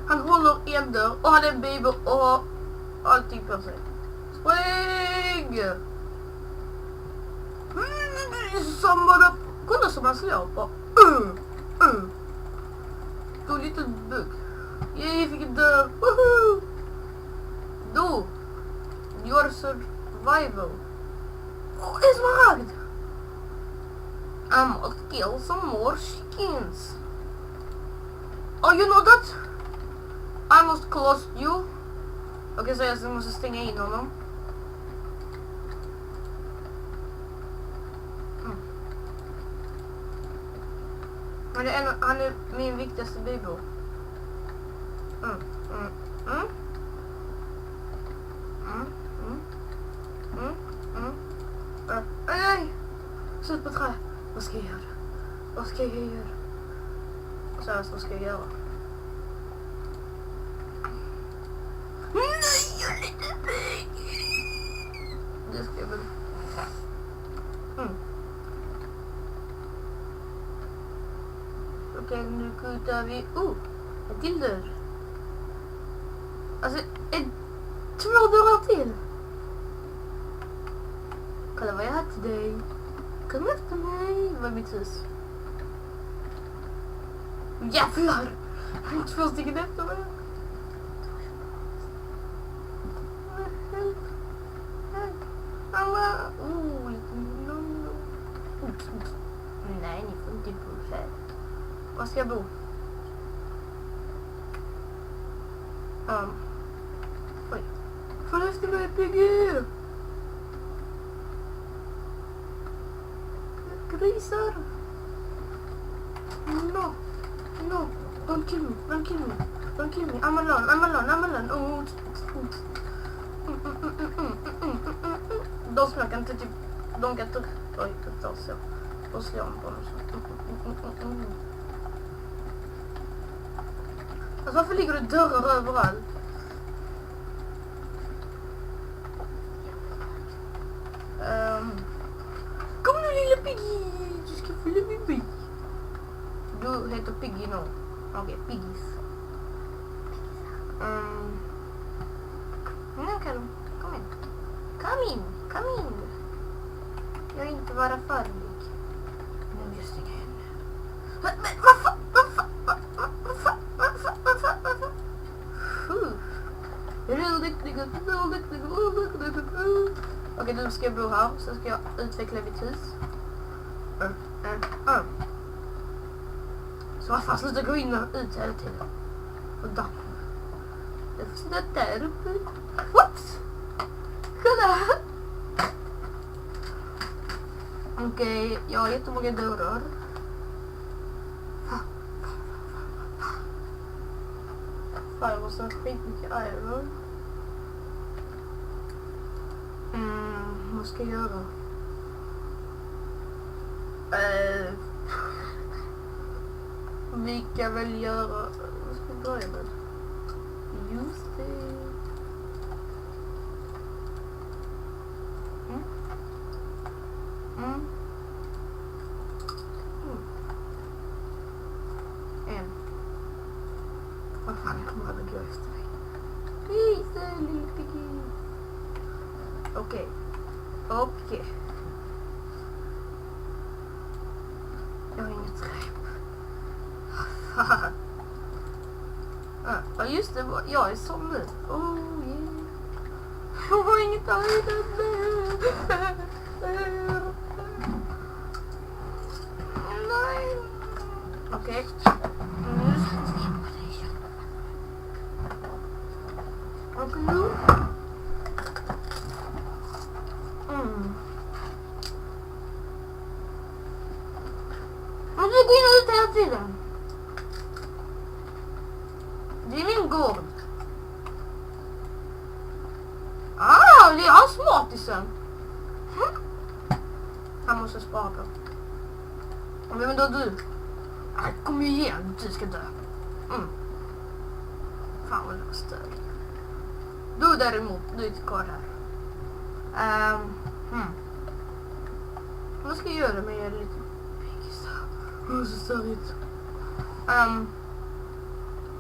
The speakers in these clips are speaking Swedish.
Han håller i en dörr och han är en bibel och allting på sig. Spring! Samma kolla som han slår på. Då lite bugg. Jag fick en dörr. Woohoo! Då. Your survival. Oh, it's smaragd! I must kill some more chickens. Oh, you know that? I must close you. Okej, så jag måste stänga in honom. Men han är min viktigaste bybor. Nej! Slut på trä. Vad ska jag göra? Vad ska jag göra? Så här, vad ska jag göra? Nej, jag är lite big! Det ska jag väl... Okej, nu kutar vi... en till dörr. Alltså, 2 dörrar till. Kolla vad jag har till dig. Kom efter mig. Det var mitt hus. Jävlar! Han är 2 stycken efter mig. Alla... Nej, ni får inte bo här. Var ska jag bo? Oj. Följ efter mig, Piggy! Grisar! No! Don't kill me! I'm alone! Oh. De som jag kan inte typ... De kan inte... Oj, det tar så. Och slå om på dem så. Alltså varför ligger det dörrar överallt? Kom nu lilla Piggy! Du ska följa min bil. Du heter Piggy nu. Okej, Piggys. Kom in. Jag är inte bara farlig. Nu just stänger jag henne. Men varför? Okej, nu ska jag bo här. Så ska jag utveckla mitt hus. Så varför sluta gå in och ut hela tiden? Och då. Jag får sitta där uppe. Whoops! Kolla! Okej, jag har jättemånga dörrar. Fan, jag måste ha skitmycket iron. Vad ska jag göra? Vi kan väl göra... Vad ska vi börja med? Just det. Vad fan, jag kommer aldrig gå efter dig. Peace, lille Piggy. Okej. Jag har inget rep. Ja, just det. Jag är som nu. Oh, yeah. Jag har inget item. Nej. Okej. Och nu. Men du går in och ut hela tiden. Det är min gård. Det är han smartisen. Han måste spara på. Och vem är då du? Kom igen, du ska dö. Fan vad det var stöd. Du däremot, du är inte kvar här. Vad ska jag göra med er lite piggisar? Så störigt.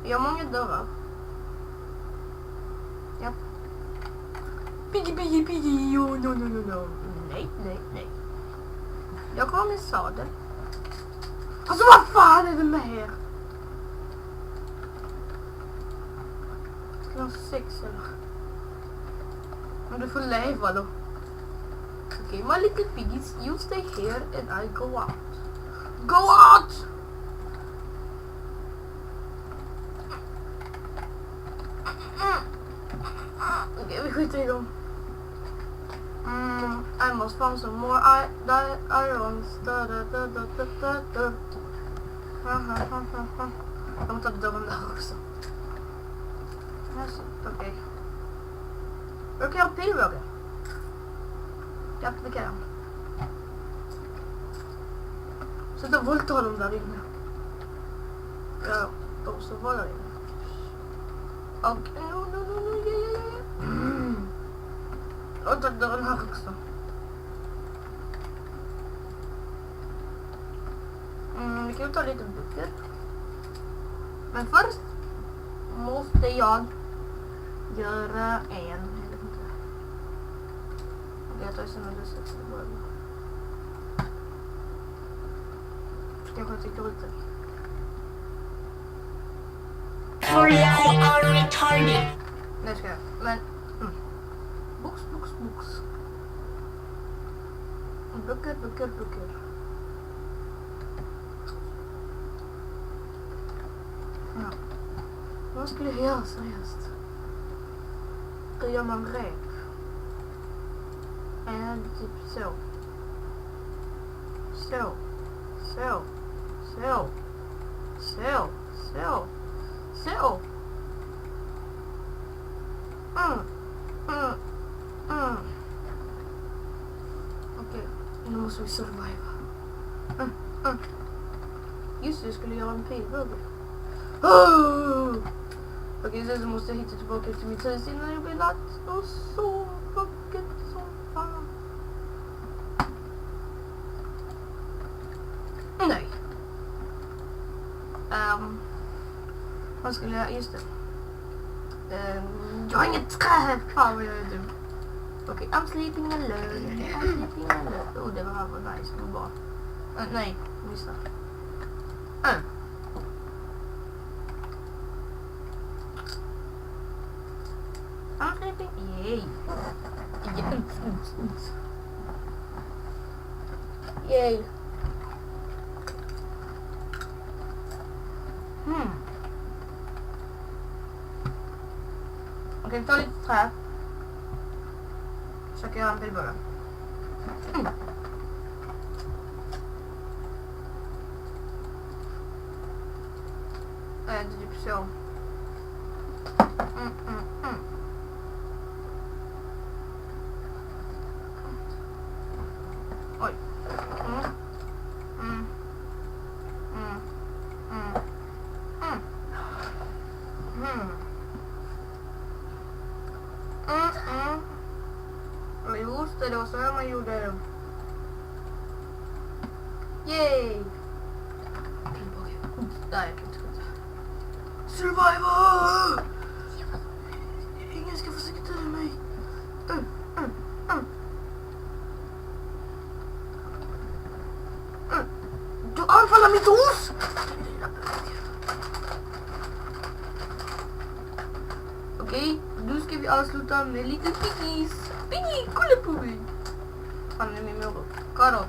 Jag har många dörrar. Ja. Piggy, oh, no. Nej. Jag kommer min sadel. Alltså vad fan är det med er? Ska jag ha sex eller? Men du får leva då. Okay, my little piggies, you stay here and I go out. Go out! Okay, vi skiter i dem. I must find some more irons. Jag måste ta dörren där också. Okej. Jag kan göra pilbåge. Ja, det kan jag. Så då våldtar de där inne. Ja, de som var där inne. Och och ta dörren här också. Vi kan ta lite böcker. Men först måste jag göra en. Jag tar sen under sex i början. Kanske tycker ut det. Sorry, I are retarded. Nej, ska jag. Men... Box. Böcker. Ja. Vad skulle jag göra seriöst? Då gör man rep. Typ så. Okej, nu måste vi surviva. Just det, jag skulle göra en pilbåge. Okej, så måste jag hitta tillbaka till mitt hus innan jag blir natt. Och så vackert som fan. Nej. Vad skulle jag... Just det. Jag har inget trä. Fan vad jag är dum. Okej, I'm sleeping alone. Oh, det var nice. Det var bra. Nej, missa. I'm sleeping. Yay. Yay. Okej, ta lite trä. Försöker göra en pilbåge. Typ så. Oj. Just det, det var så här man gjorde det. Yay! Där, jag kan inte skjuta. Survivor! Ingen ska försöka döda mig. Du anfaller mitt hus! Okej, nu ska vi avsluta med lite piggies. Piggy, kolla på mig! Han är min morot. Karot.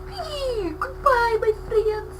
Piggy, goodbye my friends!